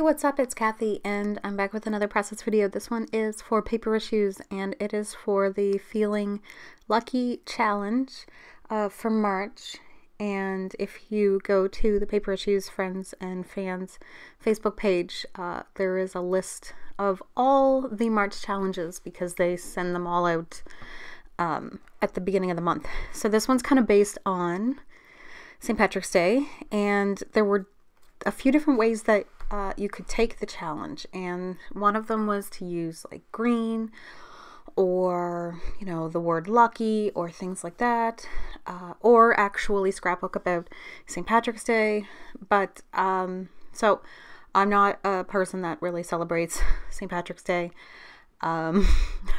what's up? It's Kathy and I'm back with another process video. This one is for paper issues and it is for the Feeling Lucky Challenge for March. And if you go to the Paper Issues Friends and Fans Facebook page, there is a list of all the March challenges because they send them all out at the beginning of the month. So this one's kind of based on St. Patrick's Day, and there were a few different ways that you could take the challenge, and one of them was to use like green or the word lucky or things like that, or actually scrapbook about St. Patrick's Day. But so I'm not a person that really celebrates St. Patrick's Day. I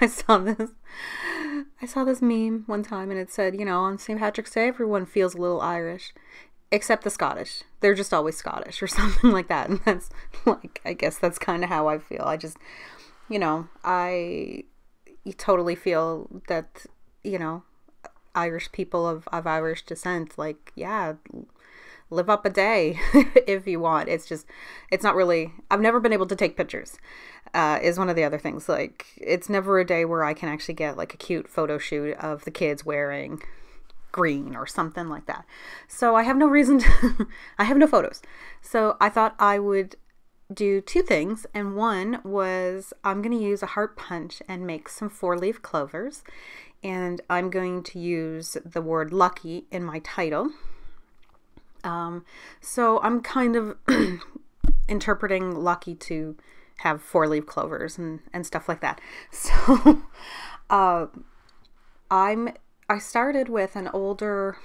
saw this meme one time and it said, on St. Patrick's Day everyone feels a little Irish except the Scottish. They're just always Scottish or something like that. And that's like, I guess that's kind of how I feel. I just, I totally feel that, Irish people of Irish descent, like, yeah, live up a day if you want. It's not really, I've never been able to take pictures, is one of the other things. Like, it's never a day where I can actually get like a cute photo shoot of the kids wearing green or something like that. So I have no reason to, I have no photos. So I thought I would do two things, and one was I'm going to use a heart punch and make some 4-leaf clovers, and I'm going to use the word lucky in my title. So I'm kind of interpreting lucky to have 4-leaf clovers and stuff like that. So I started with an older,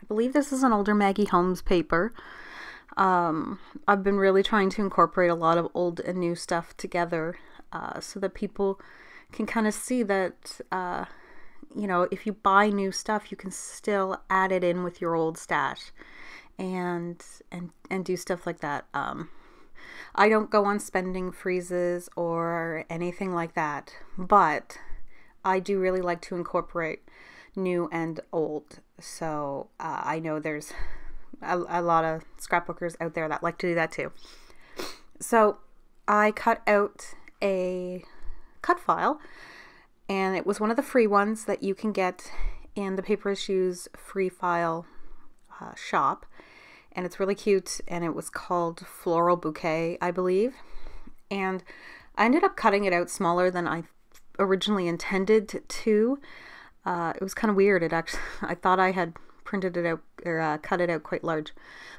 I believe this is an older Maggie Holmes paper. I've been really trying to incorporate a lot of old and new stuff together, so that people can kind of see that, if you buy new stuff, you can still add it in with your old stash and do stuff like that. I don't go on spending freezes or anything like that, but I do really like to incorporate new and old. So I know there's a lot of scrapbookers out there that like to do that too. So I cut out a cut file, and it was one of the free ones that you can get in the Paper Issues free file shop, and it's really cute, and it was called Floral Bouquet, I believe. And I ended up cutting it out smaller than I originally intended to. It was kind of weird. I thought I had printed it out or cut it out quite large,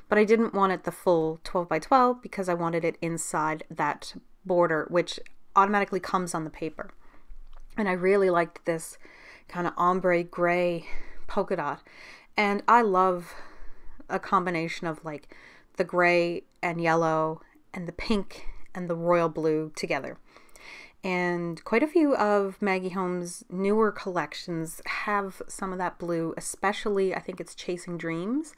but I didn't want it the full 12 by 12 because I wanted it inside that border, which automatically comes on the paper. And I really liked this kind of ombre gray polka dot, and I love a combination of like the gray and yellow and the pink and the royal blue together. And quite a few of Maggie Holmes' newer collections have some of that blue, especially I think it's Chasing Dreams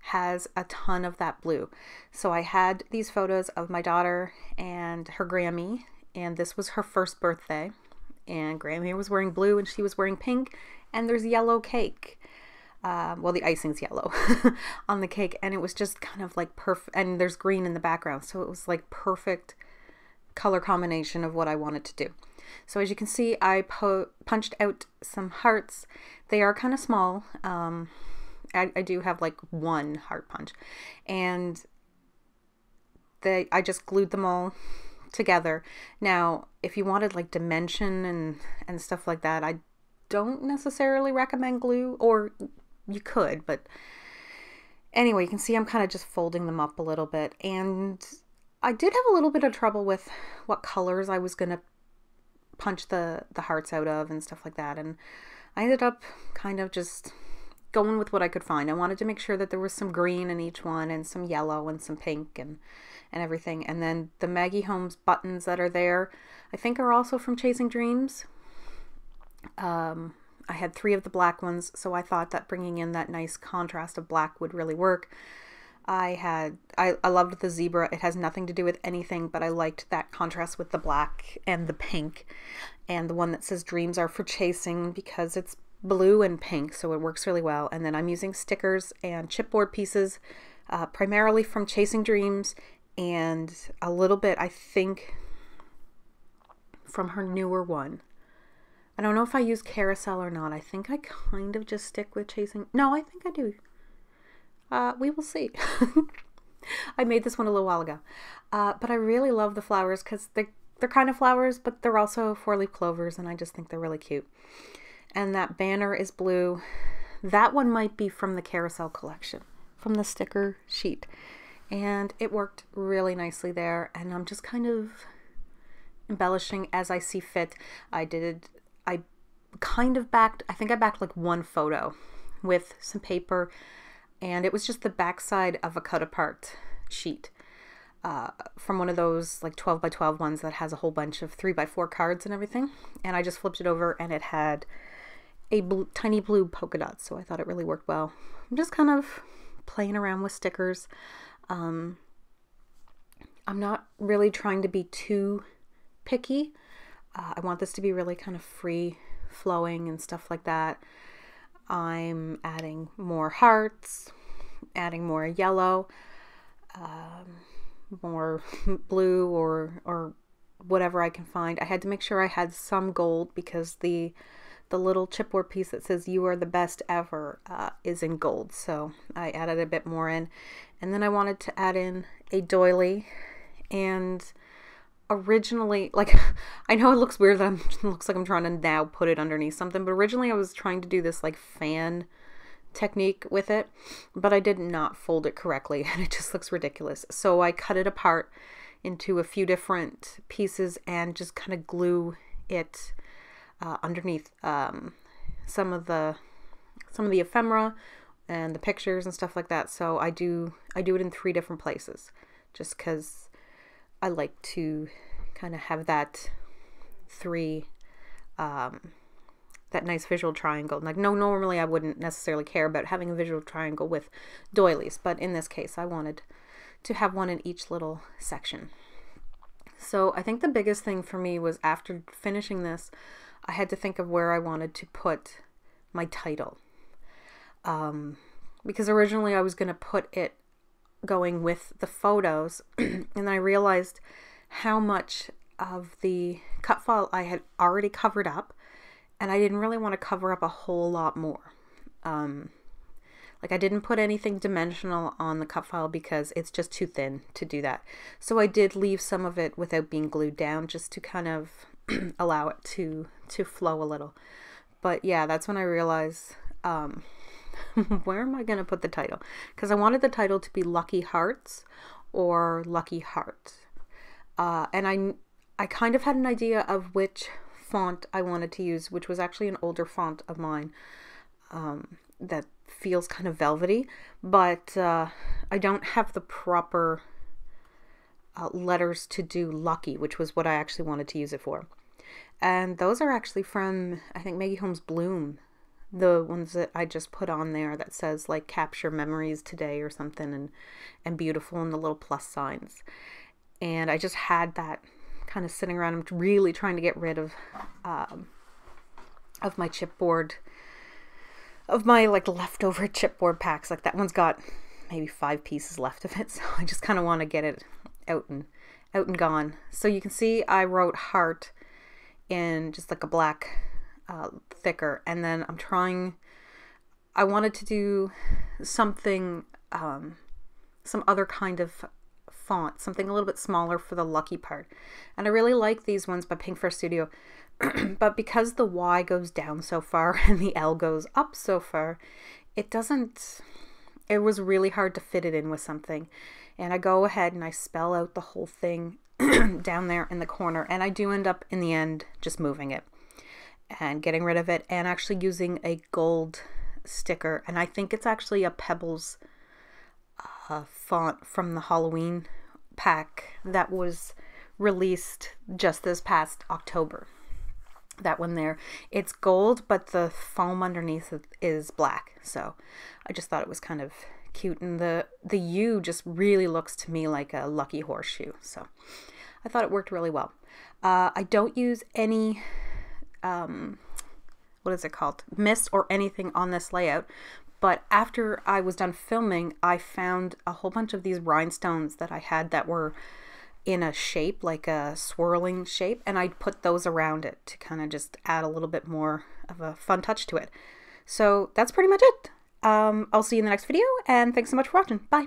has a ton of that blue. So I had these photos of my daughter and her Grammy, and this was her first birthday, and Grammy was wearing blue and she was wearing pink, and there's yellow cake. Well, the icing's yellow on the cake, and it was just kind of like perfect, and there's green in the background, so it was like perfect color combination of what I wanted to do. So as you can see, I punched out some hearts. They are kind of small. I do have like one heart punch, and I just glued them all together. Now, if you wanted like dimension and stuff like that, I don't necessarily recommend glue, or you could, but anyway, you can see I'm kind of just folding them up a little bit, and I did have a little bit of trouble with what colors I was going to punch the hearts out of and stuff like that. And I ended up kind of just going with what I could find. I wanted to make sure that there was some green in each one and some yellow and some pink and everything. And then the Maggie Holmes buttons that are there, I think are also from Chasing Dreams. I had 3 of the black ones, so I thought that bringing in that nice contrast of black would really work. I loved the zebra. It has nothing to do with anything, but I liked that contrast with the black and the pink. And the one that says dreams are for chasing because it's blue and pink, so it works really well. And then I'm using stickers and chipboard pieces, primarily from Chasing Dreams and a little bit, I think, from her newer one. I don't know if I use carousel or not. I think I kind of just stick with chasing. No, I think I do. We will see. I made this one a little while ago. But I really love the flowers because they're kind of flowers, but they're also four-leaf clovers, and I just think they're really cute. And that banner is blue. That one might be from the carousel collection, from the sticker sheet. And it worked really nicely there, and I'm just kind of embellishing as I see fit. I kind of backed, I think I backed like one photo with some paper, and it was just the back side of a cut apart sheet from one of those like 12 by 12 ones that has a whole bunch of 3 by 4 cards and everything. And I just flipped it over, and it had a tiny blue polka dot, so I thought it really worked well. I'm just kind of playing around with stickers. I'm not really trying to be too picky. I want this to be really kind of free flowing and stuff like that. I'm adding more hearts, adding more yellow, more blue or whatever I can find. I had to make sure I had some gold because the little chipboard piece that says "You are the best ever" is in gold, so I added a bit more in. And then I wanted to add in a doily, and originally, like, I know it looks weird that it looks like I'm trying to now put it underneath something, but originally I was trying to do this like fan technique with it, but I did not fold it correctly, and it just looks ridiculous. So I cut it apart into a few different pieces and just kind of glue it underneath some of the ephemera and the pictures and stuff like that. So I do it in 3 different places, just because I like to kind of have that that nice visual triangle. Like, no, normally I wouldn't necessarily care about having a visual triangle with doilies, but in this case I wanted to have one in each little section. So I think the biggest thing for me was, after finishing this, I had to think of where I wanted to put my title. Because originally I was going to put it going with the photos, and then I realized how much of the cut file I had already covered up, and I didn't really want to cover up a whole lot more. Like, I didn't put anything dimensional on the cut file because it's just too thin to do that. So I did leave some of it without being glued down, just to kind of allow it to flow a little. But yeah, that's when I realized, where am I going to put the title? Because I wanted the title to be Lucky Hearts or Lucky Heart. And I kind of had an idea of which font I wanted to use, which was actually an older font of mine that feels kind of velvety, but I don't have the proper letters to do Lucky, which was what I actually wanted to use it for. And those are actually from, I think, Maggie Holmes Bloom, the ones that I just put on there that says like "Capture Memories Today" or something, and beautiful, and the little plus signs. And I just had that kind of sitting around. I'm really trying to get rid of my chipboard, of my like leftover chipboard packs. Like, that one's got maybe 5 pieces left of it, so I just kind of want to get it out and gone. So you can see I wrote heart in just like a black thicker, and then I wanted to do something, some other kind of font, something a little bit smaller for the lucky part. And I really like these ones by Pink Fair Studio, but because the Y goes down so far and the L goes up so far, it was really hard to fit it in with something. And I go ahead and I spell out the whole thing down there in the corner, and I do end up in the end just moving it and getting rid of it, and actually using a gold sticker. And I think it's actually a Pebbles font from the Halloween pack that was released just this past October. That one there, it's gold, but the foam underneath is black. So I just thought it was kind of cute, and the U just really looks to me like a lucky horseshoe. So I thought it worked really well. I don't use any what is it called? Miss or anything on this layout. But after I was done filming, I found a whole bunch of these rhinestones that I had that were in a shape, like a swirling shape, and I put those around it to kind of just add a little bit more of a fun touch to it. So that's pretty much it. I'll see you in the next video, and thanks so much for watching. Bye.